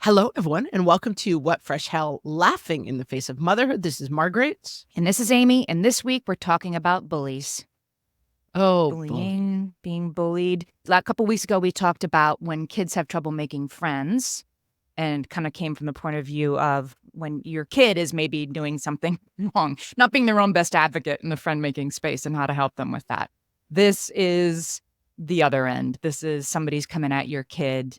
Hello, everyone, and welcome to What Fresh Hell Laughing in the Face of Motherhood. This is Margaret. And this is Amy, and this week we're talking about bullies. Oh, Bullying, being bullied. A couple weeks ago, we talked about when kids have trouble making friends and kind of came from the point of view of when your kid is maybe doing something wrong, not being their own best advocate in the friend-making space and how to help them with that. This is the other end. This is somebody's coming at your kid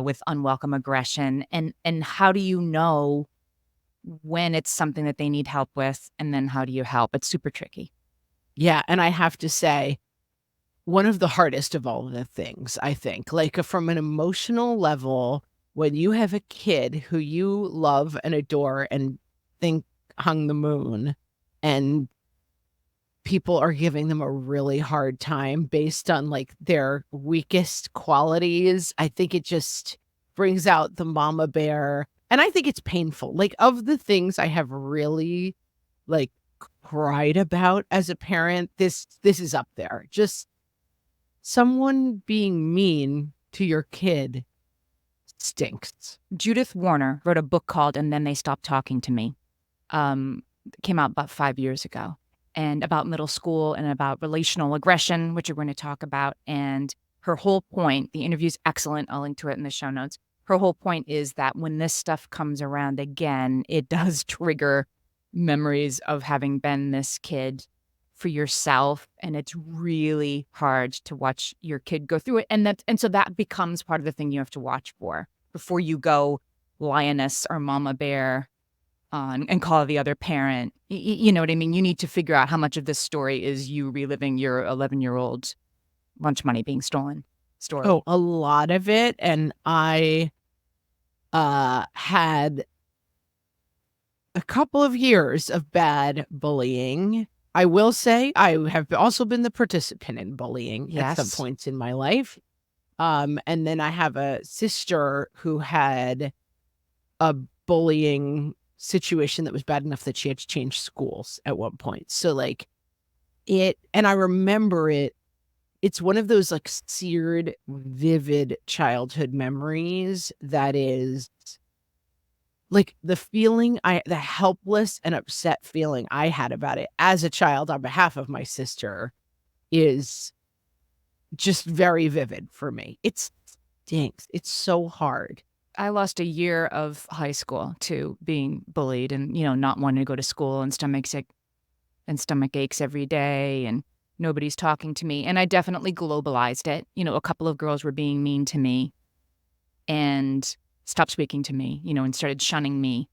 with unwelcome aggression. And how do you know when it's something that they need help with, and then how do you help? It's super tricky. Yeah, and I have to say, one of the hardest of all of the things, I think, like from an emotional level, when you have a kid who you love and adore and think hung the moon, and people are giving them a really hard time based on like their weakest qualities, I think it just brings out the mama bear. And I think it's painful. Like, of the things I have really like cried about as a parent, this is up there. Just someone being mean to your kid stinks. Judith Warner wrote a book called And Then They Stopped Talking to Me. It came out about 5 years ago, and about middle school and about relational aggression, which we're going to talk about. And her whole point, the interview's excellent. I'll link to it in the show notes. Her whole point is that when this stuff comes around again, it does trigger memories of having been this kid for yourself. And it's really hard to watch your kid go through it. And so that becomes part of the thing you have to watch for before you go lioness or mama bear and call the other parent. You know what I mean? You need to figure out how much of this story is you reliving your 11-year-old lunch money being stolen story. Oh, a lot of it. And I had a couple of years of bad bullying. I will say I have also been the participant in bullying at some points in my life. And then I have a sister who had a bullying situation that was bad enough that she had to change schools at one point. So like and I remember it's one of those like seared, vivid childhood memories that is like the feeling the helpless and upset feeling I had about it as a child on behalf of my sister is just very vivid for me. It stinks. It's so hard. I lost a year of high school to being bullied and, not wanting to go to school and stomach aches every day and nobody's talking to me. And I definitely globalized it. A couple of girls were being mean to me and stopped speaking to me, and started shunning me.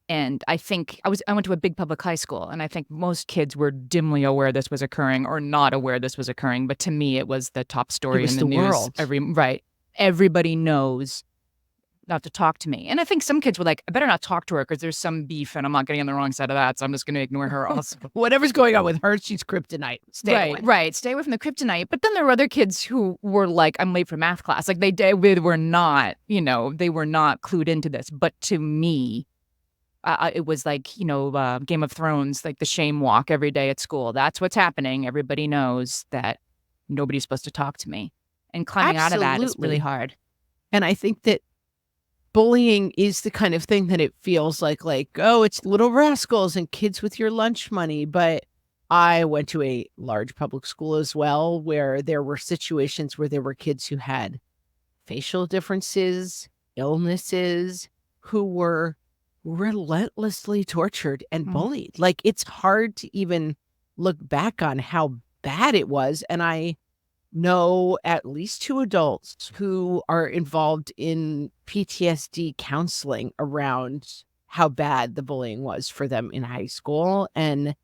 And I think I went to a big public high school, and I think most kids were dimly aware this was occurring or not aware this was occurring. But to me, it was the top story in the news. World. Everybody knows not to talk to me. And I think some kids were like, I better not talk to her because there's some beef and I'm not getting on the wrong side of that. So I'm just going to ignore her also. Whatever's going on with her, she's kryptonite. Stay away. Right. Stay away from the kryptonite. But then there were other kids who were like, I'm late for math class. Like they were not, they were not clued into this. But to me, it was like, Game of Thrones, like the shame walk every day at school. That's what's happening. Everybody knows that nobody's supposed to talk to me. And climbing out of that is really hard. And I think that bullying is the kind of thing that it feels like, oh, it's little rascals and kids with your lunch money. But I went to a large public school as well, where there were situations where there were kids who had facial differences, illnesses, who were relentlessly tortured and bullied. Like, it's hard to even look back on how bad it was. And I know at least 2 adults who are involved in PTSD counseling around how bad the bullying was for them in high school. And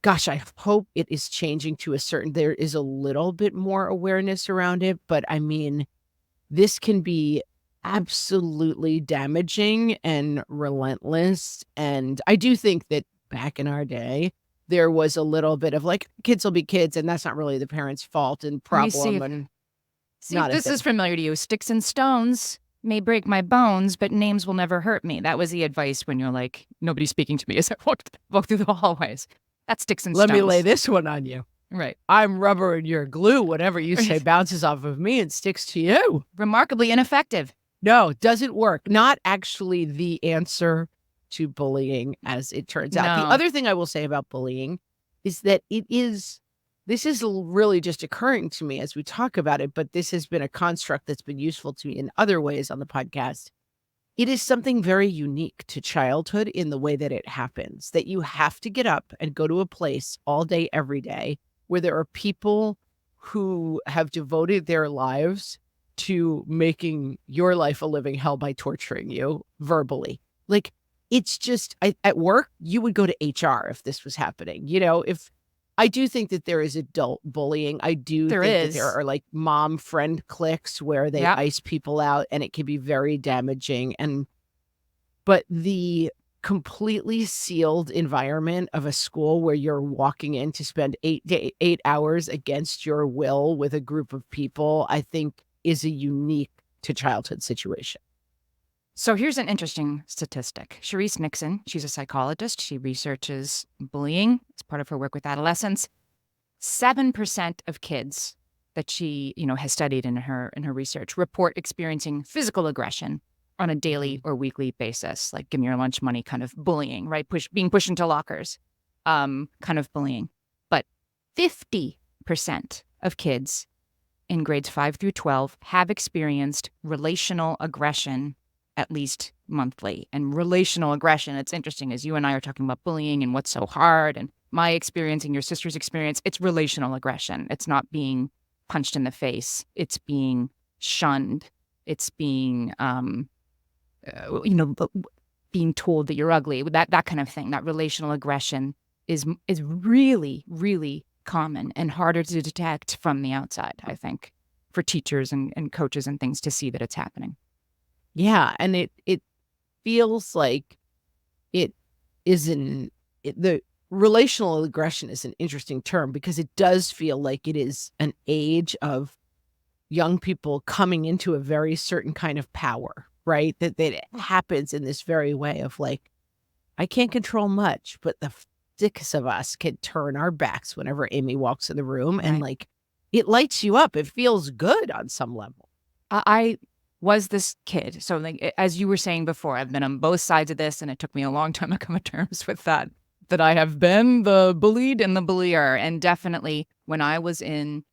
gosh, I hope it is changing to there is a little bit more awareness around it. But I mean, this can be absolutely damaging and relentless. And I do think that back in our day, there was a little bit of like, kids will be kids, and that's not really the parents' fault and problem. See if this is familiar to you. Sticks and stones may break my bones, but names will never hurt me. That was the advice when you're like, nobody's speaking to me as I walk through the hallways. That's sticks and stones. Let me lay this one on you. Right. I'm rubber and you're glue. Whatever you say bounces off of me and sticks to you. Remarkably ineffective. No, it doesn't work. Not actually the answer to bullying, as it turns out. The No. other thing I will say about bullying is that this is really just occurring to me as we talk about it, but this has been a construct that's been useful to me in other ways on the podcast. It is something very unique to childhood in the way that it happens, that you have to get up and go to a place all day, every day, where there are people who have devoted their lives to making your life a living hell by torturing you verbally. Like, it's just, at work, you would go to HR if this was happening. If I do think that there is adult bullying. I do There think is. that there are like mom friend cliques where they Yep. ice people out, and it can be very damaging. But the completely sealed environment of a school where you're walking in to spend 8 hours against your will with a group of people, I think is a unique to childhood situation. So here's an interesting statistic. Charisse Nixon, she's a psychologist. She researches bullying as part of her work with adolescents. 7% of kids that she, has studied in her research report experiencing physical aggression on a daily or weekly basis, like give me your lunch money kind of bullying, right? Being pushed into lockers, kind of bullying. But 50% of kids in grades 5 through 12 have experienced relational aggression at least monthly. And relational aggression, it's interesting, as you and I are talking about bullying and what's so hard, and my experience and your sister's experience, it's relational aggression. It's not being punched in the face. It's being shunned. It's being, being told that you're ugly, that kind of thing. That relational aggression is really, really common and harder to detect from the outside, I think, for teachers and coaches and things to see that it's happening. Yeah, and it feels like the relational aggression is an interesting term because it does feel like it is an age of young people coming into a very certain kind of power, right? That it happens in this very way of like, I can't control much, but the six of us can turn our backs whenever Amy walks in the room, and like, it lights you up. It feels good on some level. I was this kid. So like, as you were saying before, I've been on both sides of this, and it took me a long time to come to terms with that I have been the bullied and the bullier. And definitely when I was in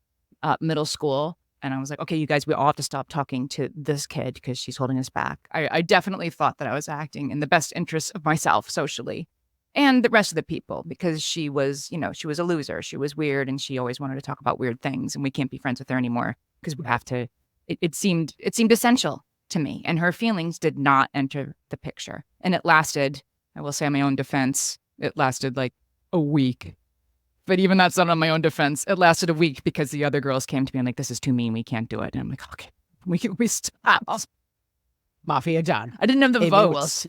middle school and I was like, okay, you guys, we all have to stop talking to this kid because she's holding us back. I definitely thought that I was acting in the best interest of myself socially and the rest of the people, because she was a loser. She was weird, and she always wanted to talk about weird things, and we can't be friends with her anymore because we have to. It seemed essential to me, and her feelings did not enter the picture. And it lasted, I will say on my own defense, it lasted like a week. But even that's not on my own defense. It lasted a week because the other girls came to me and like, this is too mean. We can't do it. And I'm like, okay, we stop. Mafia John. I didn't have the votes,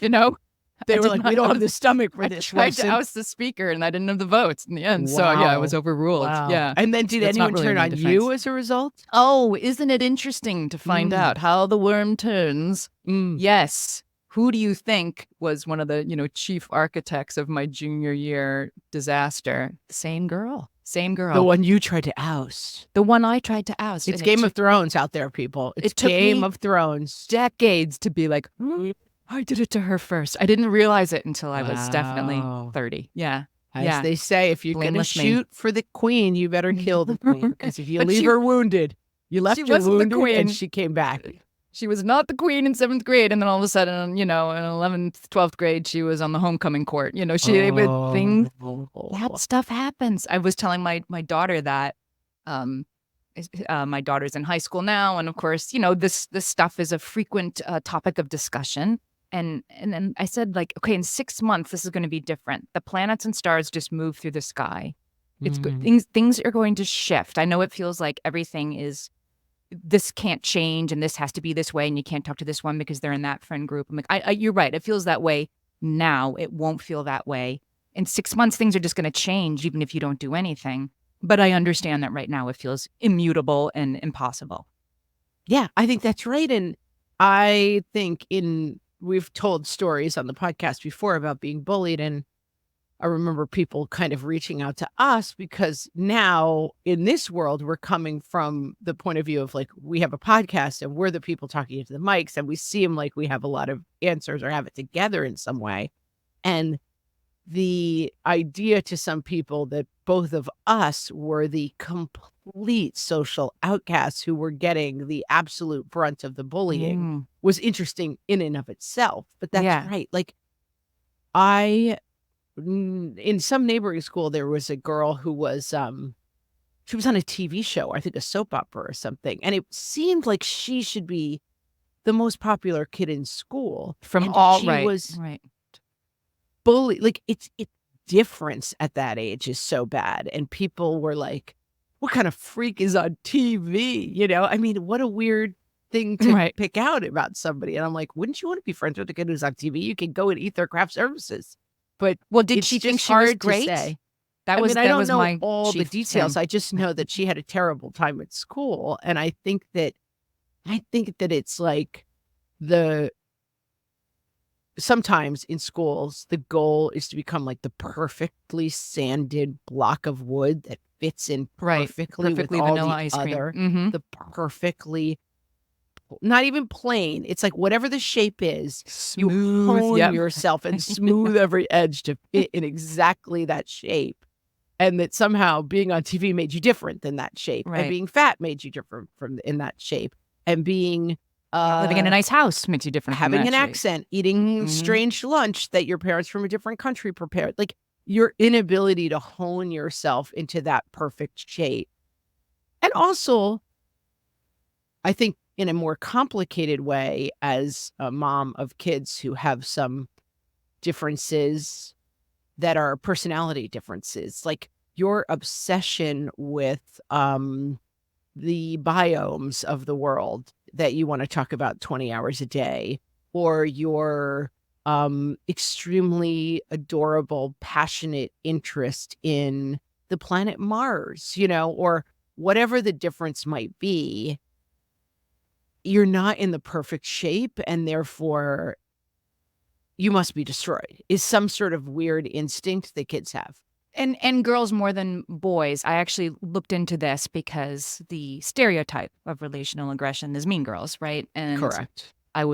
They were like, we don't have the stomach for this. I tried to oust the speaker, and I didn't have the votes in the end. Wow. So yeah, I was overruled. Wow. Yeah. And then did anyone turn on you as a result? Oh, isn't it interesting to find out how the worm turns? Yes. Who do you think was one of the, chief architects of my junior year disaster? Same girl. The one you tried to oust. The one I tried to oust. It's Game of Thrones out there, people. It's Game of Thrones. Decades to be like, I did it to her first. I didn't realize it until I was definitely 30. Yeah. As they say, if you're going to shoot for the queen, you better kill the queen. Because if you leave her wounded, you left her wounded and she came back. She was not the queen in 7th grade. And then all of a sudden, in 11th, 12th grade, she was on the homecoming court. That stuff happens. I was telling my daughter that my daughter's in high school now. And of course, this stuff is a frequent topic of discussion. And then I said, like, okay, in 6 months, this is going to be different. The planets and stars just move through the sky. It's good. Things are going to shift. I know it feels like everything is, this can't change and this has to be this way and you can't talk to this one because they're in that friend group. I'm like, you're right. It feels that way now. It won't feel that way. In 6 months, things are just going to change even if you don't do anything. But I understand that right now it feels immutable and impossible. Yeah, I think that's right. And I think we've told stories on the podcast before about being bullied. And I remember people kind of reaching out to us because now in this world, we're coming from the point of view of like, we have a podcast and we're the people talking into the mics and we seem like we have a lot of answers or have it together in some way. And the idea to some people that both of us were the complete social outcasts who were getting the absolute brunt of the bullying was interesting in and of itself. But that's right. Like in some neighboring school, there was a girl who was, she was on a TV show, I think a soap opera or something. And it seemed like she should be the most popular kid in school. From and all, she right, was right. bullied. Like it's difference at that age is so bad. And people were like, what kind of freak is on TV? You know, I mean, what a weird thing to pick out about somebody. And I'm like, wouldn't you want to be friends with a kid who's on TV? You can go and eat their craft services. But well, did she think she was great? I don't know all the details. I just know that she had a terrible time at school. And I think that it's like sometimes in schools, the goal is to become like the perfectly sanded block of wood that fits in perfectly with all vanilla the ice cream. other, the perfectly, not even plain. It's like whatever the shape is, smooth, you hone yourself and smooth every edge to fit in exactly that shape. And that somehow being on TV made you different than that shape. And being fat made you different in that shape. And being living in a nice house makes you different. Having an accent, eating strange lunch that your parents from a different country prepared. Like your inability to hone yourself into that perfect shape. And also, I think in a more complicated way, as a mom of kids who have some differences that are personality differences, like your obsession with the biomes of the world that you want to talk about 20 hours a day, or your extremely adorable, passionate interest in the planet Mars, you know, or whatever the difference might be, you're not in the perfect shape and therefore you must be destroyed, is some sort of weird instinct that kids have. And girls more than boys. I actually looked into this because the stereotype of relational aggression is mean girls, right? And correct. I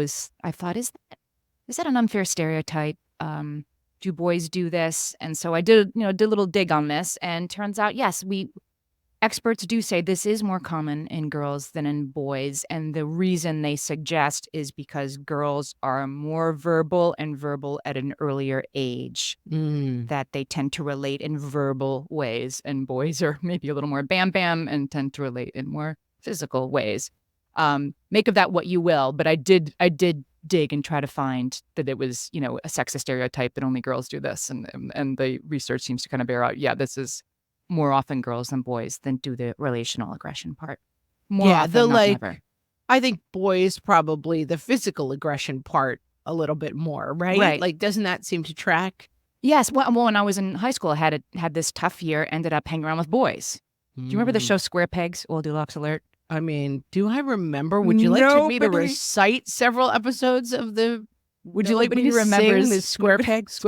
thought, is that an unfair stereotype? Do boys do this? And so I did a little dig on this, and turns out, yes, experts do say this is more common in girls than in boys. And the reason they suggest is because girls are more verbal at an earlier age, that they tend to relate in verbal ways. And boys are maybe a little more bam bam and tend to relate in more physical ways. Make of that what you will. But I did dig and try to find that it was, a sexist stereotype that only girls do this. And the research seems to kind of bear out, this is more often girls than boys than do the relational aggression part. More often, not never. I think boys probably the physical aggression part a little bit more, right? Right. Like, doesn't that seem to track? Yes. Well, when I was in high school, I had this tough year, ended up hanging around with boys. Do you remember the show Square Pegs? Goldilocks alert. I mean, do I remember? Would you like me to recite several episodes of the... Would you like me to sing the Square Pegs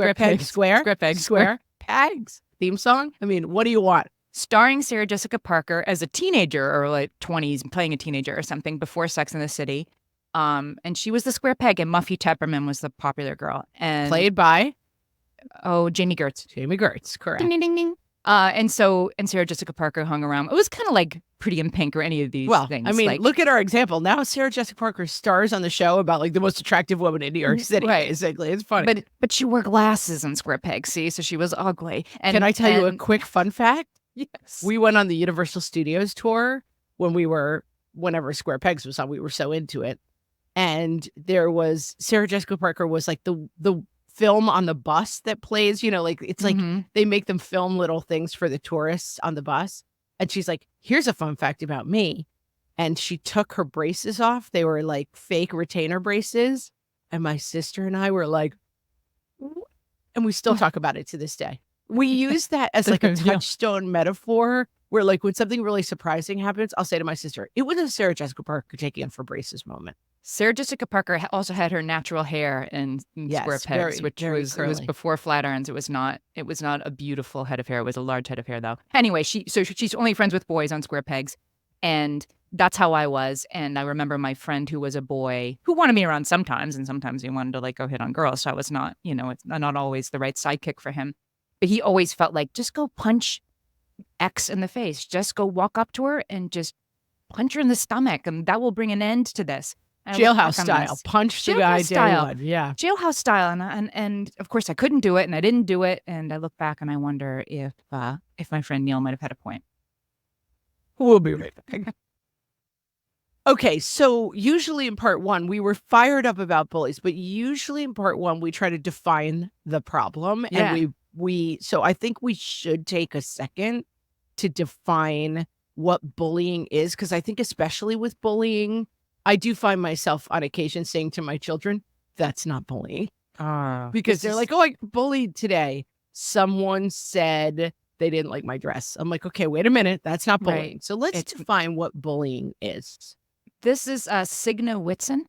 theme song? I mean, what do you want? Starring Sarah Jessica Parker as a teenager, or like 20s, playing a teenager or something before Sex and the City. And she was the square peg, and Muffy Tepperman was the popular girl. And played by? Jamie Gertz. Jamie Gertz, correct. Ding, ding, ding, ding. And Sarah Jessica Parker hung around. It was kind of like Pretty in Pink or any of these things. I mean, look at our example. Now Sarah Jessica Parker stars on the show about like the most attractive woman in New York City. Right. Basically. It's funny. But she wore glasses in Square Peg, see? So she was ugly. And, can I tell you a quick fun fact? Yes. We went on the Universal Studios tour whenever Square Pegs was on. We were so into it. And there was Sarah Jessica Parker was like the film on the bus that plays, like it's like they make them film little things for the tourists on the bus. And she's like, here's a fun fact about me. And she took her braces off. They were like fake retainer braces. And my sister and I were like, and we still talk about it to this day. We use that as like a touchstone metaphor where like when something really surprising happens, I'll say to my sister, it was a Sarah Jessica Parker taking off her braces moment. Sarah Jessica Parker also had her natural hair in square Yes, pegs, very, which very it was curly. before flat irons. It was not a beautiful head of hair. It was a large head of hair though. Anyway, she's only friends with boys on square pegs. And that's how I was. And I remember my friend who was a boy who wanted me around sometimes, and sometimes he wanted to like go hit on girls. So I was not, it's not always the right sidekick for him. But he always felt like, just go punch X in the face. Just go walk up to her and just punch her in the stomach, and that will bring an end to this. And I look Jailhouse back on style. this. Punch the Jailhouse guy day style. one. Yeah. Jailhouse style, and of course I couldn't do it, and I didn't do it, and I look back and I wonder if my friend Neil might have had a point. We'll be right back. Okay, so usually in part one, we were fired up about bullies, but usually in part one, we try to define the problem. Yeah. And so I think we should take a second to define what bullying is, because I think especially with bullying, I do find myself on occasion saying to my children, that's not bullying. Because they're like, oh, I bullied today. Someone said they didn't like my dress. I'm like, okay, wait a minute. That's not bullying. Right. So let's define what bullying is. This is Signe Whitson.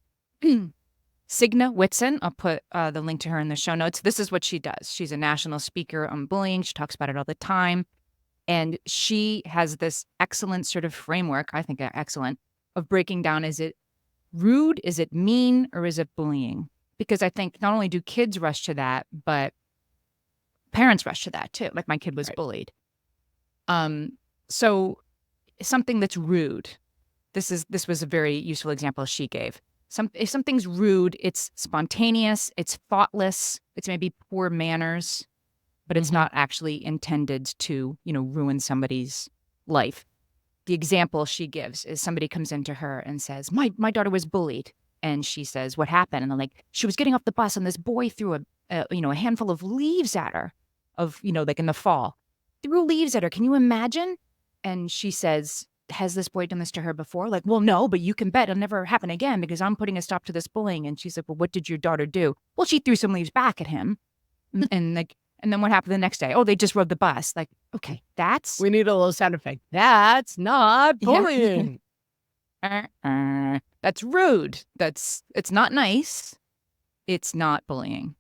Signe Whitson. I'll put the link to her in the show notes. This is what she does. She's a national speaker on bullying. She talks about it all the time. And she has this excellent sort of framework, I think excellent, of breaking down, is it rude, is it mean, or is it bullying? Because I think not only do kids rush to that, but parents rush to that too. Like my kid was bullied. So something that's rude. This was a very useful example she gave. If something's rude, it's spontaneous, it's thoughtless, it's maybe poor manners, but it's not actually intended to, ruin somebody's life. The example she gives is somebody comes into her and says, my daughter was bullied. And she says, what happened? And I'm like, she was getting off the bus and this boy threw a handful of leaves at her like in the fall. Threw leaves at her. Can you imagine? And she says, has this boy done this to her before? Like, well, no, but you can bet it'll never happen again because I'm putting a stop to this bullying. And she said, well, what did your daughter do? Well, she threw some leaves back at him. And then what happened the next day? Oh, they just rode the bus. Like, okay, we need a little sound effect. That's not bullying. That's rude. It's not nice. It's not bullying.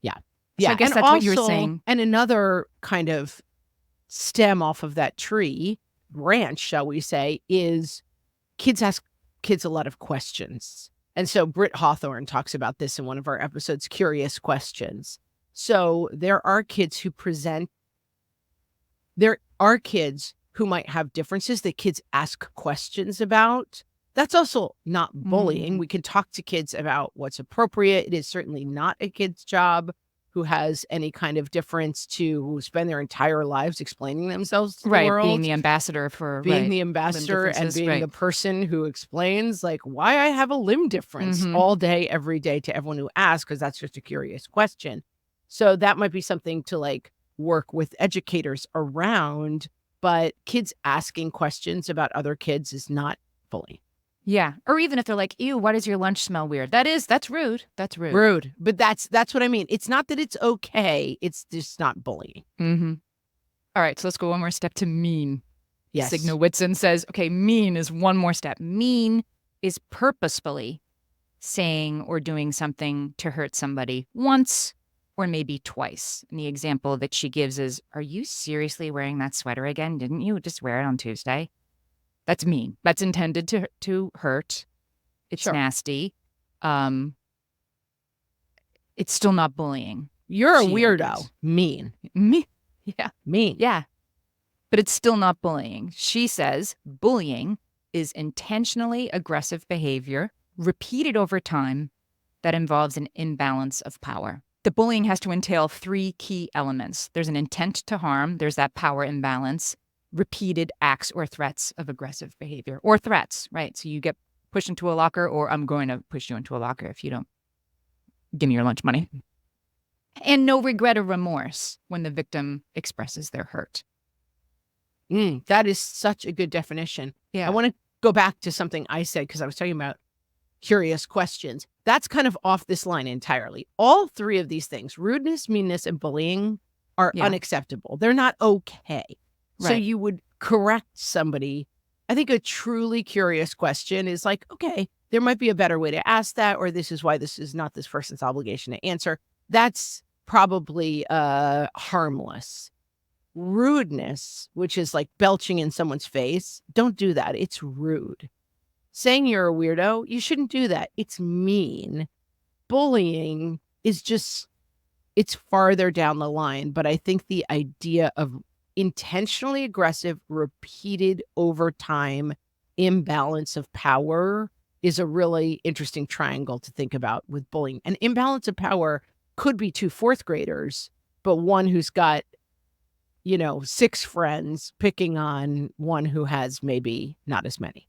Yeah. So I guess that's what you were saying. And another kind of stem off of that tree, branch, shall we say, is kids ask kids a lot of questions. And so Britt Hawthorne talks about this in one of our episodes, Curious Questions. So there are kids who might have differences that kids ask questions about. That's also not bullying. We can talk to kids about what's appropriate. It is certainly not a kid's job who has any kind of difference to spend their entire lives explaining themselves to the world. Being the ambassador and being the person who explains like why I have a limb difference all day, every day to everyone who asks, because that's just a curious question. So that might be something to like work with educators around, but kids asking questions about other kids is not bullying. Yeah. Or even if they're like, ew, why does your lunch smell weird? That's rude. That's rude. Rude. But that's what I mean. It's not that it's okay. It's just not bullying. All right. So let's go one more step to mean. Yes. Signe Whitson says, okay, mean is one more step. Mean is purposefully saying or doing something to hurt somebody once or maybe twice. And the example that she gives is, are you seriously wearing that sweater again? Didn't you just wear it on Tuesday? That's mean. That's intended to hurt. It's nasty. It's still not bullying. You're a weirdo. Mean. Yeah. Mean. Yeah. But it's still not bullying. She says bullying is intentionally aggressive behavior repeated over time that involves an imbalance of power. The bullying has to entail three key elements. There's an intent to harm. There's that power imbalance. Repeated acts or threats of aggressive behavior. Or threats, right? So you get pushed into a locker, or I'm going to push you into a locker if you don't give me your lunch money. And no regret or remorse when the victim expresses their hurt. That is such a good definition. Yeah. I want to go back to something I said because I was talking about curious questions. That's kind of off this line entirely. All three of these things, rudeness, meanness, and bullying, are unacceptable. They're not okay. Right. So you would correct somebody. I think a truly curious question is like, okay, there might be a better way to ask that, or this is why this is not this person's obligation to answer. That's probably harmless. Rudeness, which is like belching in someone's face, don't do that. It's rude. Saying you're a weirdo, you shouldn't do that. It's mean. Bullying is just, it's farther down the line. But I think the idea of intentionally aggressive, repeated over time imbalance of power is a really interesting triangle to think about with bullying. An imbalance of power could be two fourth graders, but one who's got, 6 friends picking on one who has maybe not as many.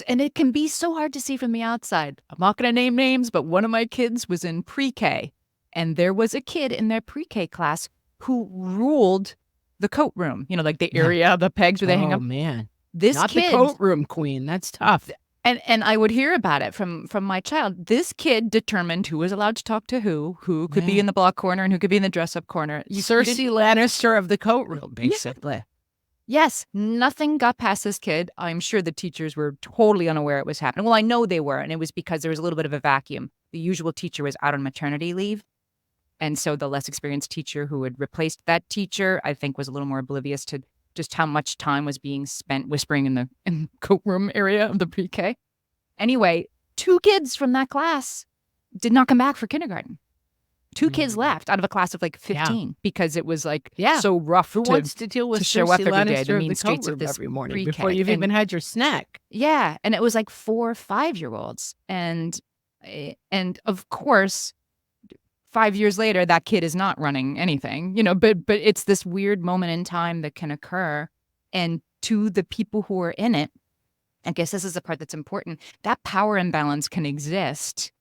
And it can be so hard to see from the outside. I'm not going to name names, but one of my kids was in pre-K, and there was a kid in their pre-K class who ruled the coat room, like the area, the pegs where they hang up. Oh, man. This Not kid, the coat room queen. That's tough. And I would hear about it from my child. This kid determined who was allowed to talk to who could be in the block corner and who could be in the dress-up corner. Cersei Lannister of the coat room, basically. Yes, nothing got past this kid. I'm sure the teachers were totally unaware it was happening. Well, I know they were, and it was because there was a little bit of a vacuum. The usual teacher was out on maternity leave, and so the less experienced teacher who had replaced that teacher, I think, was a little more oblivious to just how much time was being spent whispering in the coat room area of the pre-K. Anyway, 2 kids from that class did not come back for kindergarten. 2 kids left out of a class of like 15 because it was like so rough. Who wants to deal with show up Cersei every day, Lannister the of mean the streets coat of room this every morning pre-K? before you've even had your snack? Yeah, and it was like 4 or 5-year-olds, and of course, 5 years later, that kid is not running anything, But it's this weird moment in time that can occur, and to the people who are in it, I guess this is the part that's important. That power imbalance can exist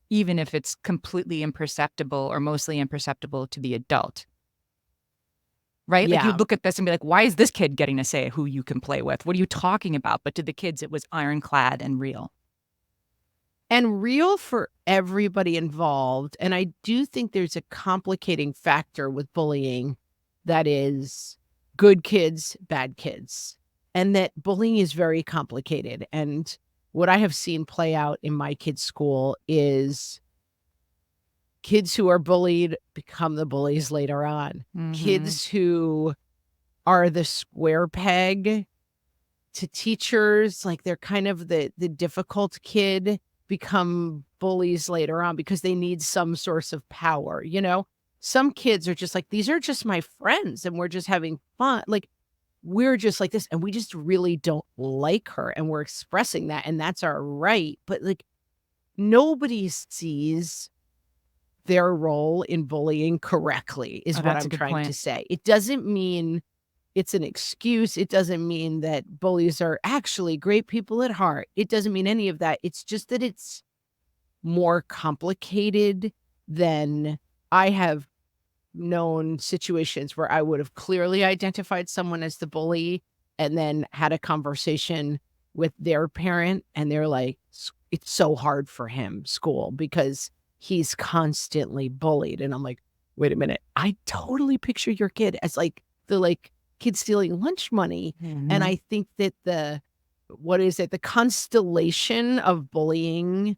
even if it's completely imperceptible or mostly imperceptible to the adult. Right? Yeah. Like you look at this and be like, why is this kid getting to say who you can play with? What are you talking about? But to the kids, it was ironclad and real. And real for everybody involved. And I do think there's a complicating factor with bullying that is good kids, bad kids. And that bullying is very complicated. And what I have seen play out in my kids' school is kids who are bullied become the bullies later on. Mhm. Kids who are the square peg to teachers, like they're kind of the difficult kid, become bullies later on because they need some source of power, Some kids are just like, these are just my friends and we're just having fun. Like, we're just like this and we just really don't like her and we're expressing that and that's our right. But like nobody sees their role in bullying correctly is what I'm trying to say. It doesn't mean it's an excuse. It doesn't mean that bullies are actually great people at heart. It doesn't mean any of that. It's just that it's more complicated than I have known situations where I would have clearly identified someone as the bully and then had a conversation with their parent and they're like, it's so hard for him, school, because he's constantly bullied. And I'm like, wait a minute. I totally picture your kid as like the kid stealing lunch money. Mhm. And I think that the constellation of bullying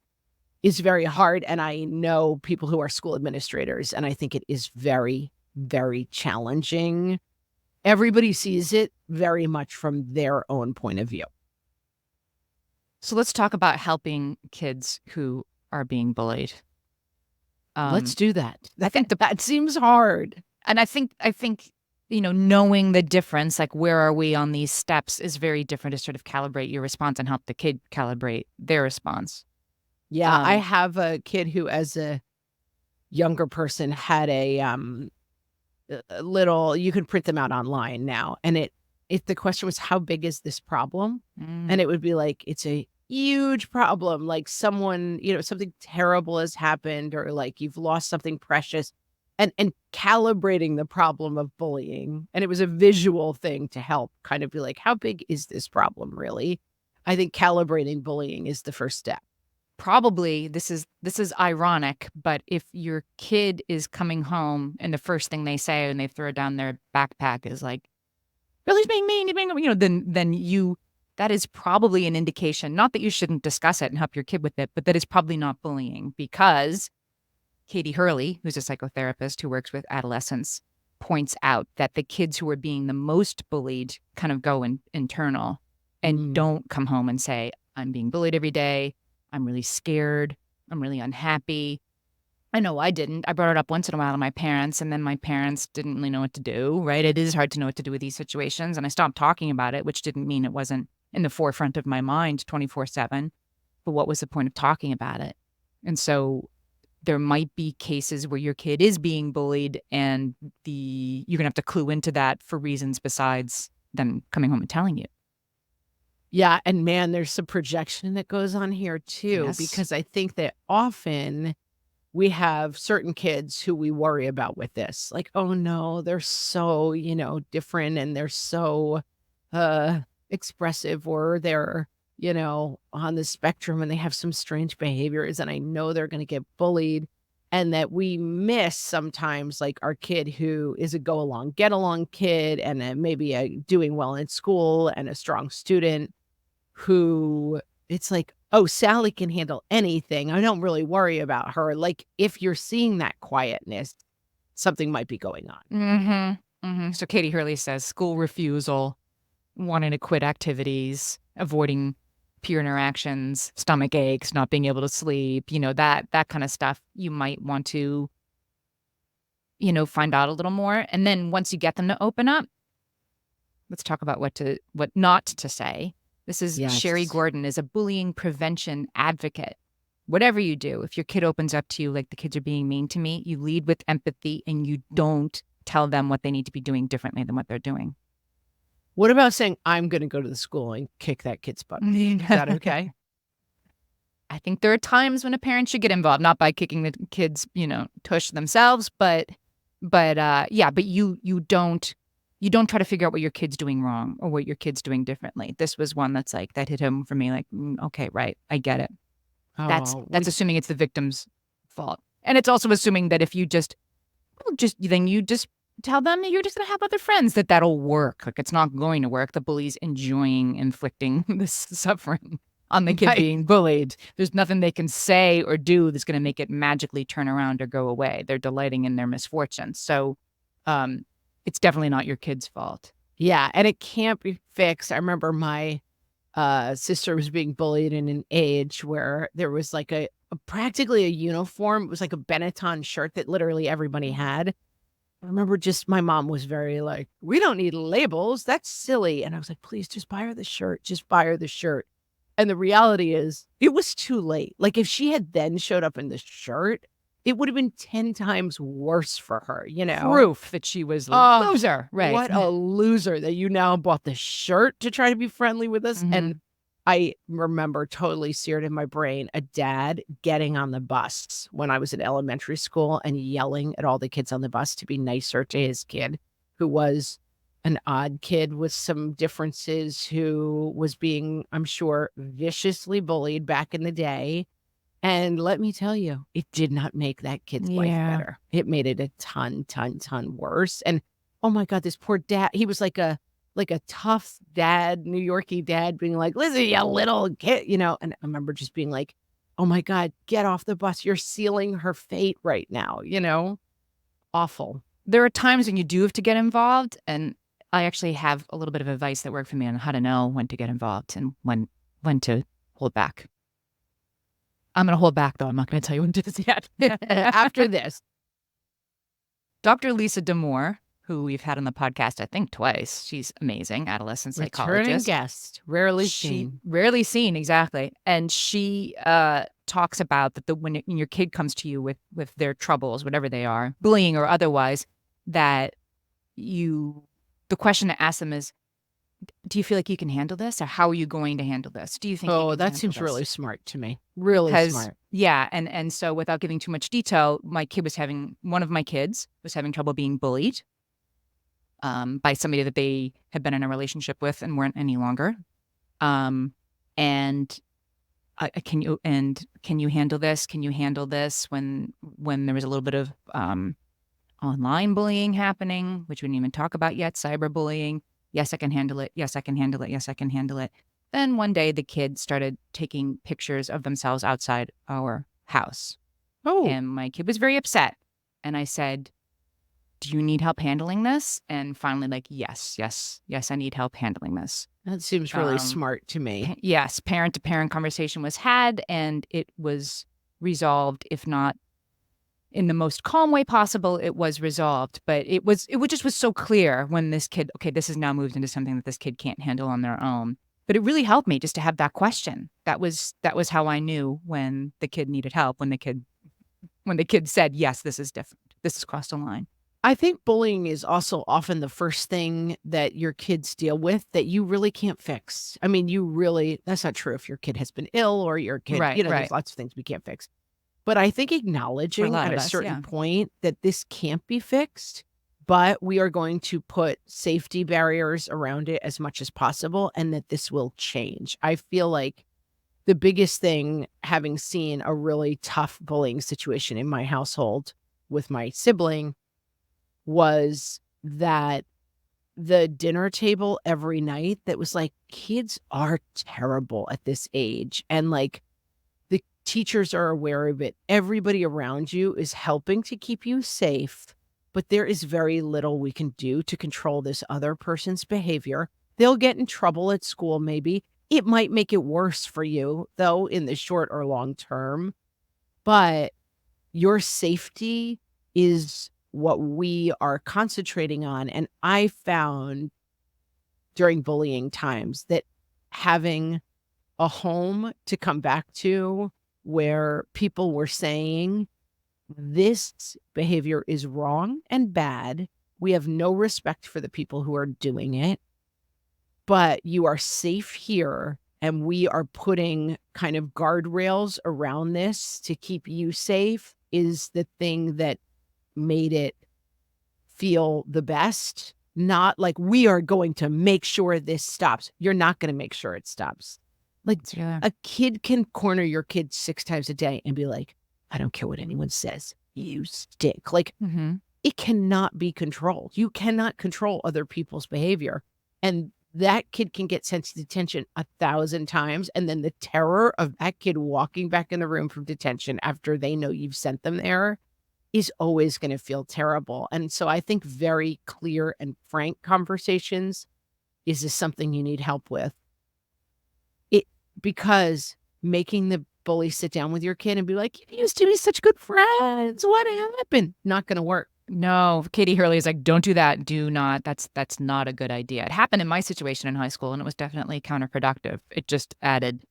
is very hard. And I know people who are school administrators, and I think it is very, very challenging. Everybody sees it very much from their own point of view. So let's talk about helping kids who are being bullied. Let's do that. I think that seems hard. And I think, knowing the difference, like where are we on these steps is very different to sort of calibrate your response and help the kid calibrate their response. Yeah, I have a kid who, as a younger person, had a little. You can print them out online now, and the question was, how big is this problem? And it would be like, it's a huge problem. Like someone, something terrible has happened, or like you've lost something precious, and calibrating the problem of bullying. And it was a visual thing to help kind of be like, how big is this problem really? I think calibrating bullying is the first step. Probably this is ironic, but if your kid is coming home and the first thing they say when they throw down their backpack is like, Billy's being mean, then you that is probably an indication, not that you shouldn't discuss it and help your kid with it, but that is probably not bullying, because Katie Hurley, who's a psychotherapist who works with adolescents, points out that the kids who are being the most bullied kind of go internal and Mm. don't come home and say, I'm being bullied every day. I'm really scared. I'm really unhappy. I know I didn't. I brought it up once in a while to my parents, and then my parents didn't really know what to do, right? It is hard to know what to do with these situations. And I stopped talking about it, which didn't mean it wasn't in the forefront of my mind 24/7. But what was the point of talking about it? And so there might be cases where your kid is being bullied, and you're gonna have to clue into that for reasons besides them coming home and telling you. Yeah, and man, there's some projection that goes on here too, Yes. because I think that often we have certain kids who we worry about with this. Like, "Oh, no, they're so, different and they're so, uh, expressive, or they're, on the spectrum and they have some strange behaviors, and I know they're gonna get bullied." And that we miss sometimes, like, our kid who is a go along, get along kid and then maybe, doing well in school and a strong student who it's like, "Oh, Sally can handle anything. I don't really worry about her." Like, if you're seeing that quietness, something might be going on. Mhm. Mhm. So Katie Hurley says school refusal, wanting to quit activities, avoiding peer interactions, stomach aches, not being able to sleep, that kind of stuff. You might want to, find out a little more. And then once you get them to open up, let's talk about what not to say. This is Sherry Yes. Gordon is a bullying prevention advocate. Whatever you do, if your kid opens up to you like the kids are being mean to me, you lead with empathy and you don't tell them what they need to be doing differently than what they're doing. What about saying, "I'm gonna go to the school and kick that kid's butt?" Is that okay? I think there are times when a parent should get involved, not by kicking the kids, tush themselves, but you don't try to figure out what your kid's doing wrong or what your kid's doing differently. This was one that's like that hit home for me like, okay, right, I get it. That's Oh, that's assuming it's the victim's fault. And it's also assuming that if you just tell them that you're just gonna have other friends, that'll work. Like, it's not going to work. The bully's enjoying inflicting this suffering on the kid right. being bullied. There's nothing they can say or do that's gonna make it magically turn around or go away. They're delighting in their misfortune. So, um, it's definitely not your kid's fault. Yeah, and it can't be fixed. I remember my, sister was being bullied in an age where there was, like, practically a uniform. It was like a Benetton shirt that literally everybody had. I remember just my mom was very like, "We don't need labels, that's silly." And I was like, "Please just buy her the shirt, just buy her the shirt." And the reality is, it was too late. Like, if she had then showed up in the shirt, it would have been 10 times worse for her, you know? Proof that she was a Oh, loser, right. what a loser that you now bought the shirt to try to be friendly with us. And Mhm. I remember totally seared in my brain a dad getting on the bus when I was in elementary school and yelling at all the kids on the bus to be nicer to his kid, who was an odd kid with some differences, who was being, I'm sure, viciously bullied back in the day. And let me tell you, it did not make that kid's life Yeah. better. It made it a ton, ton, ton worse. And oh my God, this poor dad, he was like a tough dad, New Yorkie dad being like, "Listen, you little kid," and I remember just being like, "Oh my God, get off the bus. You're sealing her fate right now." Awful. There are times when you do have to get involved, and I actually have a little bit of advice that worked for me on how to know when to get involved and when to hold back. I'm gonna hold back, though. I'm not gonna tell you when to do this yet. After this, Dr. Lisa Damore, who we've had on the podcast, I think twice. She's amazing, adolescent returning psychologist. guest, rarely She seen. rarely seen, exactly, and she, talks about that when your kid comes to you with their troubles, whatever they are, bullying or otherwise, that you the question to ask them is, "Do you feel like you can handle this, or how are you going to handle this? Do you think you Oh, can that handle seems really this?" smart to me. Really Because smart. yeah, and so without giving too much detail, one of my kids was having trouble being bullied, by somebody that they had been in a relationship with and weren't any longer. Um, and can you handle this? Can you handle this when there was a little bit of online bullying happening, which we didn't even talk about yet, cyberbullying? Yes, I can handle it. Yes, I can handle it. Yes, I can handle it. Then one day the kids started taking pictures of themselves outside our house. Oh, And my kid was very upset. And I said, do you need help handling this? And finally, like, yes, I need help handling this. that seems really smart to me. Yes, parent to parent conversation was had and it was resolved, if not in the most calm way possible, it was resolved. But just was so clear when this kid, okay, this has now moved into something that this kid can't handle on their own. But it really helped me just to have that question. That was how I knew when the kid needed help, when the kid said, yes, this is different. This has crossed a line. I think bullying is also often the first thing that your kids deal with that you really can't fix. I mean, that's not true if your kid has been ill or your kid, Right, there's lots of things we can't fix. But I think For a acknowledging lot at of a us, certain yeah. point that this can't be fixed, but we are going to put safety barriers around it as much as possible and that this will change. I feel like the biggest thing, having seen a really tough bullying situation in my household with my sibling, was that the dinner table every night that was like, kids are terrible at this age. And like, the teachers are aware of it. Everybody around you is helping to keep you safe, but there is very little we can do to control this other person's behavior. They'll get in trouble at school, maybe. It might make it worse for you, though, in the short or long term. But your safety is what we are concentrating on. And I found during bullying times that having a home to come back to where people were saying, this behavior is wrong and bad. We have no respect for the people who are doing it, but you are safe here. And we are putting kind of guardrails around this to keep you safe is the thing that made it feel the best. Not like we are going to make sure this stops. You're not going to make sure it stops. Like Yeah. a kid can corner your kid 6 times a day and be like, I don't care what anyone says. You stink. Like it cannot be controlled. You cannot control other people's behavior. And that kid can get sent to detention 1,000 times. And then the terror of that kid walking back in the room from detention after they know you've sent them there is always going to feel terrible. And so I think very clear and frank conversations is this something you need help with. Because making the bully sit down with your kid and be like, you used to be such good friends. What happened? Not going to work. No, Katie Hurley is like, don't do that. Do not. That's not a good idea. It happened in my situation in high school, and it was definitely counterproductive. It just added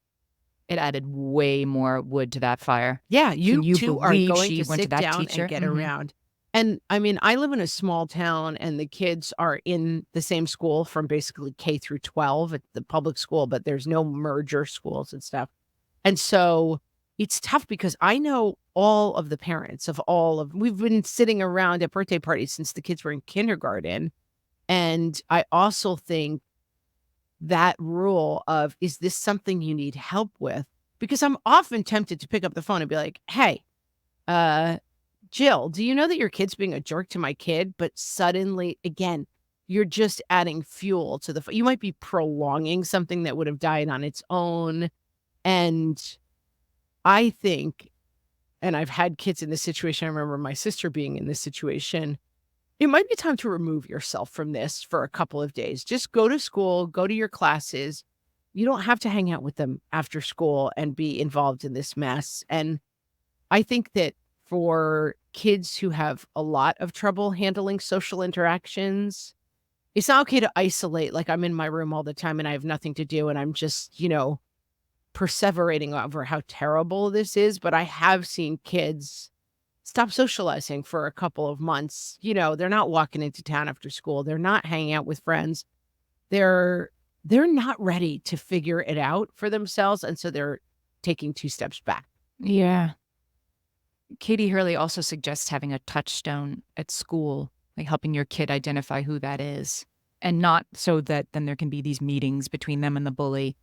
way more wood to that fire. Yeah, Can you two are believe going she to went to sit that down teacher? and get around. And I mean, I live in a small town and the kids are in the same school from basically K through 12 at the public school, but there's no merger schools and stuff. And so it's tough because I know all of the parents of we've been sitting around at birthday parties since the kids were in kindergarten. And I also think that rule of, is this something you need help with? Because I'm often tempted to pick up the phone and be like, hey, Jill, do you know that your kid's being a jerk to my kid? But suddenly, again, you're just adding fuel to you might be prolonging something that would have died on its own. And I think, and I've had kids in this situation. I remember my sister being in this situation. It might be time to remove yourself from this for a couple of days. Just go to school, go to your classes. You don't have to hang out with them after school and be involved in this mess. And I think that for kids who have a lot of trouble handling social interactions, it's not okay to isolate. Like I'm in my room all the time and I have nothing to do and I'm just, perseverating over how terrible this is. But I have seen kids stop socializing for a couple of months. They're not walking into town after school. They're not hanging out with friends. They're not ready to figure it out for themselves. And so they're taking 2 steps back. Yeah. Katie Hurley also suggests having a touchstone at school, like helping your kid identify who that is, and not so that then there can be these meetings between them and the bully,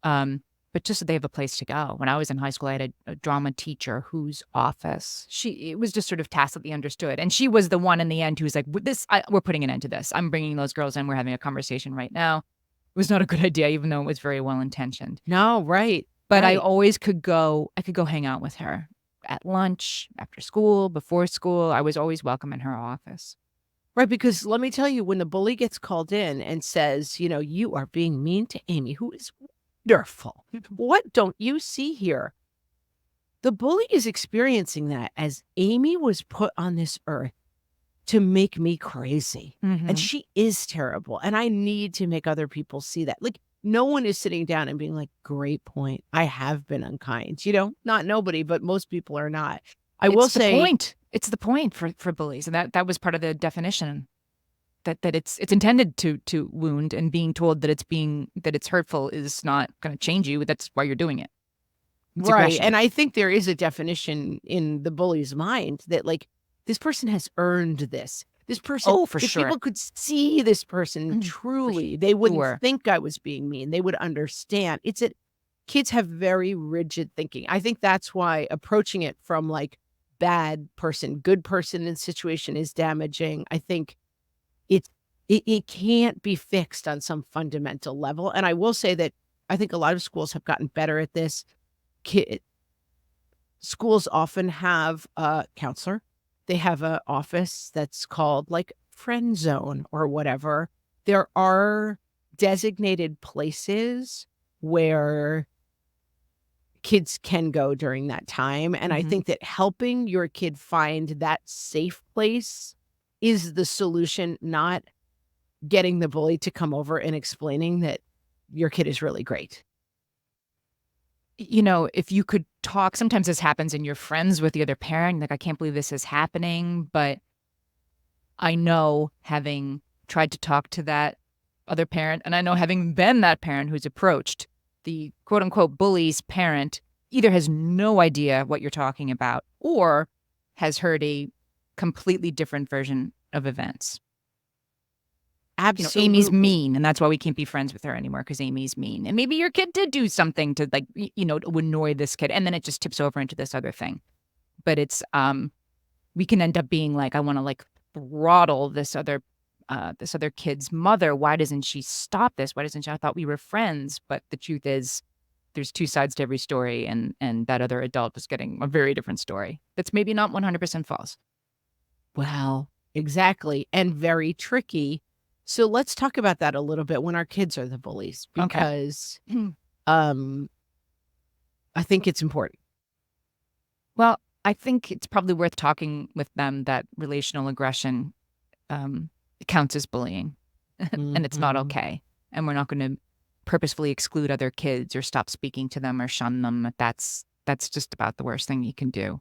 but just so they have a place to go. When I was in high school, I had a drama teacher whose office, it was just sort of tacitly understood. And she was the one in the end who was like, we're putting an end to this. I'm bringing those girls in. We're having a conversation right now. was not a good idea, even though it was very well intentioned. No, right. But I Right. always could go hang out with her at lunch, after school, before school. I was always welcome in her office. Right, because let me tell you, when the bully gets called in and says, "You are being mean to Amy, who is wonderful. What don't you see here?" The bully is experiencing that as Amy was put on this earth to make me crazy, and Mhm. she is terrible, and I need to make other people see that. Like, no one is sitting down and being like, "Great point. I have been unkind." Not nobody, but most people are not. I will It's the say. point. It's the point for bullies, and that was part of the definition, that it's intended to wound, and being told that it's hurtful is not gonna change you. That's why you're doing it. It's Right, aggression. and I think there is a definition in the bully's mind that, like, this person has earned this. This person, Oh, for if sure. people could see this person For truly, they wouldn't sure. think I was being mean. They would understand. It's that kids have very rigid thinking. I think that's why approaching it from, like, bad person, good person in situation is damaging. I think it it can't be fixed on some fundamental level, and I will say that I think a lot of schools have gotten better at this. Ki Schools often have a counselor. They have a office that's called, like, friend zone or whatever. There are designated places where kids can go during that time, and I Mhm. think that helping your kid find that safe place is the solution, not getting the bully to come over and explaining that your kid is really great. If you could talk, sometimes this happens and you're friends with the other parent, like, "I can't believe this is happening," but I know, having tried to talk to that other parent, and I know, having been that parent who's approached, the quote unquote bully's parent either has no idea what you're talking about or has heard a completely different version of events. Amy's Absolutely. mean, and that's why we can't be friends with her anymore, because Amy's mean. And maybe your kid did do something to, like, to annoy this kid, and then it just tips over into this other thing. But we can end up being like, I want to, like, throttle this other kid's mother. Why doesn't she stop this? Why doesn't she? I thought we were friends. But the truth is, there's two sides to every story, and that other adult is getting a very different story. That's maybe not 100% false. Well, exactly, and very tricky. So let's talk about that a little bit when our kids are the bullies, Okay. because, um, I think it's important. Well, I think it's probably worth talking with them that relational aggression, um, counts as bullying, and it's not Mhm. okay. And we're not going to purposefully exclude other kids or stop speaking to them or shun them. That's just about the worst thing you can do.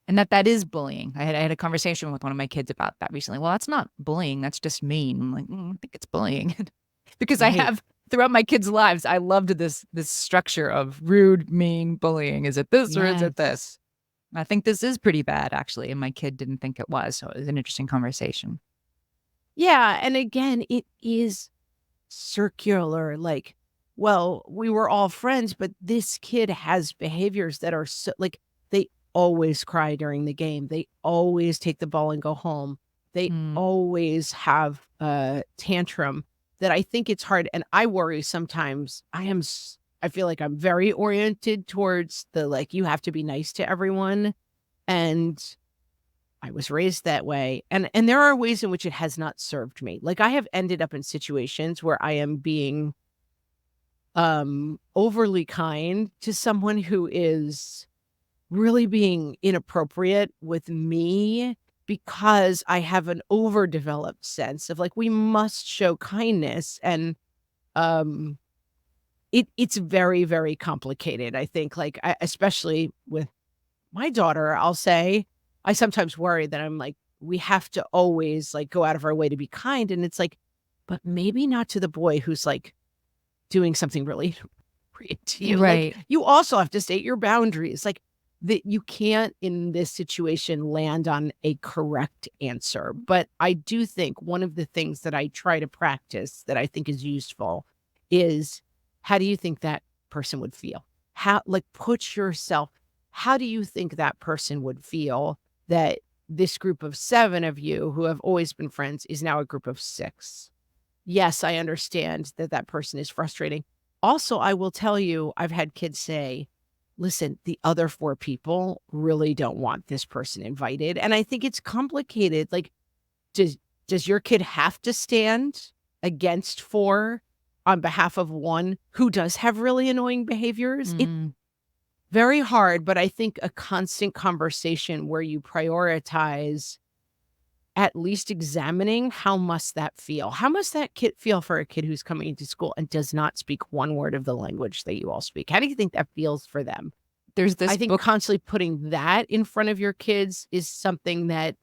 And that is bullying. I had a conversation with one of my kids about that recently. Well, that's not bullying. That's just mean. I'm like, I think it's bullying, because I Right. have, throughout my kids' lives, I loved this structure of rude, mean bullying. Is it this or is it Yes. this? I think this is pretty bad, actually, and my kid didn't think it was, so it was an interesting conversation. Yeah, and again, it is circular, like, well, we were all friends, but this kid has behaviors that are so, like, they always cry during the game. They always take the ball and go home. They Mm, always have a tantrum that I think it's hard, and I worry sometimes. I feel like I'm very oriented towards the, like, you have to be nice to everyone, and I was raised that way, and there are ways in which it has not served me. Like, I have ended up in situations where I am being, overly kind to someone who is really being inappropriate with me, because I have an overdeveloped sense of, like, we must show kindness, and, um, it's very, very complicated, I think, like, especially with my daughter, I'll say, I sometimes worry that I'm like, we have to always, like, go out of our way to be kind, and it's like, but maybe not to the boy who's, like, doing something really inappropriate to you. Like, right. you also have to state your boundaries, like, that you can't, in this situation, land on a correct answer, but I do think one of the things that I try to practice that I think is useful is, how do you think that person would feel? How, like, put yourself, how do you think that person would feel that this group of 7 of you who have always been friends is now a group of 6? yes, I understand that that person is frustrating. Also, I will tell you, I've had kids say, listen, the other 4 people really don't want this person invited. And I think it's complicated. Like, does does your kid have to stand against 4 on behalf of 1 who does have really annoying behaviors? It's Mm. very hard, but I think a constant conversation where you prioritize at least examining how must that feel? How must that kid feel for a kid who's coming into school and does not speak 1 word of the language that you all speak? How do you think that feels for them? There's this I think book constantly putting that in front of your kids is something that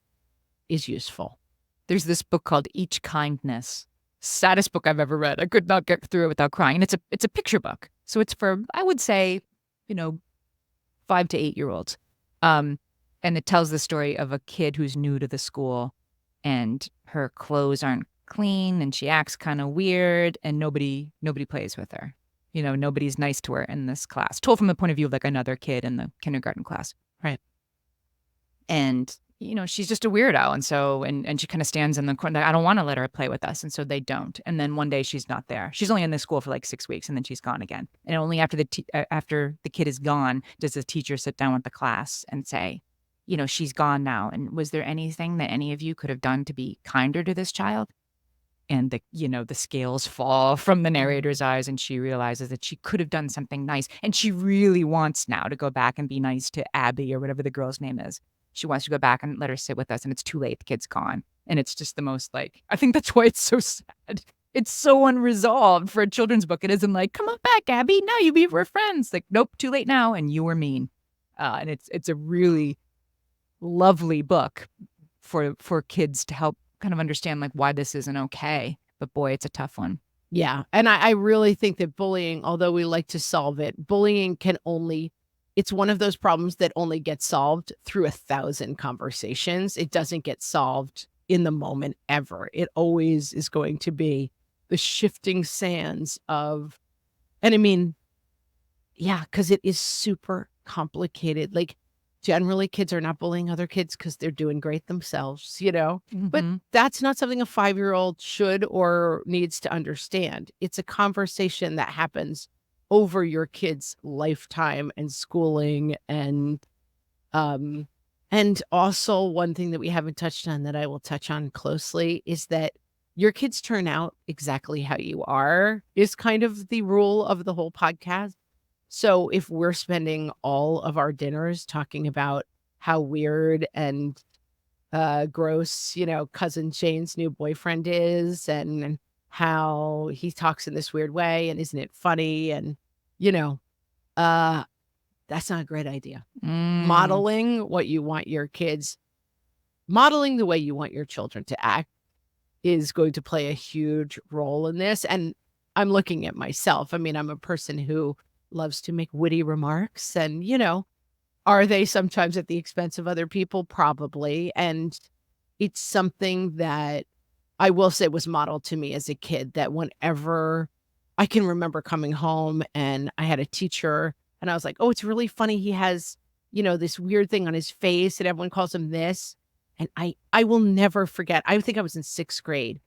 is useful. There's this book called Each Kindness. Saddest book I've ever read. I could not get through it without crying. And it's a picture book. So it's for, I would say, 5 to 8-year-olds. And it tells the story of a kid who's new to the school and her clothes aren't clean and she acts kind of weird and nobody plays with her. Nobody's nice to her in this class. Told from the point of view of like another kid in the kindergarten class. Right. And she's just a weirdo. And so, and she kind of stands in the corner. I don't want to let her play with us. And so they don't. And then one day she's not there. She's only in this school for like 6 weeks and then she's gone again. And only after the kid is gone, does the teacher sit down with the class and say, she's gone now. And was there anything that any of you could have done to be kinder to this child? And the scales fall from the narrator's eyes and she realizes that she could have done something nice. And she really wants now to go back and be nice to Abby or whatever the girl's name is. She wants to go back and let her sit with us, and it's too late. The kid's gone. And it's just the most I think that's why it's so sad. It's so unresolved for a children's book. It isn't like, come on back, Abby. Now we're friends. Like, nope, too late now, and you were mean. And it's a really lovely book for kids to help kind of understand why this isn't okay. But boy, it's a tough one. Yeah. And I really think that bullying, although we like to solve it, bullying it's one of those problems that only gets solved through 1,000 conversations. It doesn't get solved in the moment ever. It always is going to be the shifting sands of, and I mean, yeah, because it is super complicated. Like, generally, kids are not bullying other kids because they're doing great themselves, But that's not something a 5-year-old should or needs to understand. It's a conversation that happens over your kid's lifetime and schooling. And also one thing that we haven't touched on that I will touch on closely is that your kids turn out exactly how you are is kind of the rule of the whole podcast. So if we're spending all of our dinners talking about how weird and gross, cousin Shane's new boyfriend is and how he talks in this weird way and isn't it funny? And, that's not a great idea. Modeling what you want your kids, modeling the way you want your children to act is going to play a huge role in this. And I'm looking at myself. I mean, I'm a person who loves to make witty remarks and, are they sometimes at the expense of other people? Probably. And it's something that I will say was modeled to me as a kid that whenever I can remember coming home and I had a teacher and I was like, oh, it's really funny. He has, this weird thing on his face and everyone calls him this. And I will never forget. I think I was in 6th grade.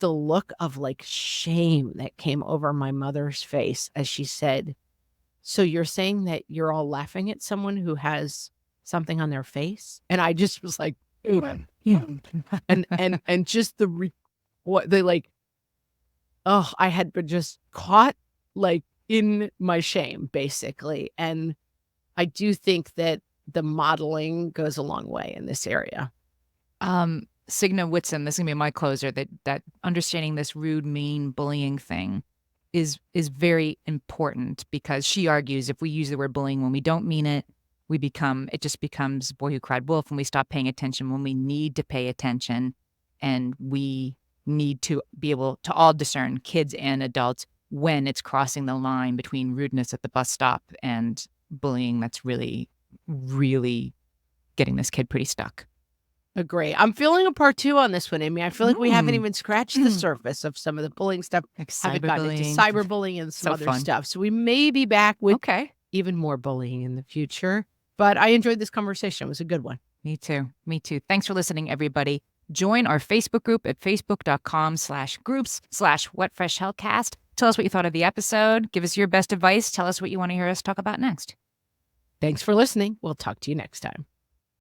The look of shame that came over my mother's face as she said, so you're saying that you're all laughing at someone who has something on their face? And I just was like, yeah. and just I had been just caught in my shame, basically. And I do think that the modeling goes a long way in this area. Signe Whitson, this is gonna be my closer, that understanding this rude, mean bullying thing is very important because she argues if we use the word bullying when we don't mean it, it just becomes boy who cried wolf, and we stop paying attention when we need to pay attention. And we need to be able to all discern, kids and adults, when it's crossing the line between rudeness at the bus stop and bullying that's really, really getting this kid pretty stuck. Agree. I'm feeling a part 2 on this one, Amy. I feel like we haven't even scratched the surface of some of the bullying stuff. Haven't gotten into cyberbullying and some other stuff. So we may be back with even more bullying in the future. But I enjoyed this conversation. It was a good one. Me too. Thanks for listening, everybody. Join our Facebook group at facebook.com/groups/whatfreshhellcast. Tell us what you thought of the episode. Give us your best advice. Tell us what you want to hear us talk about next. Thanks for listening. We'll talk to you next time.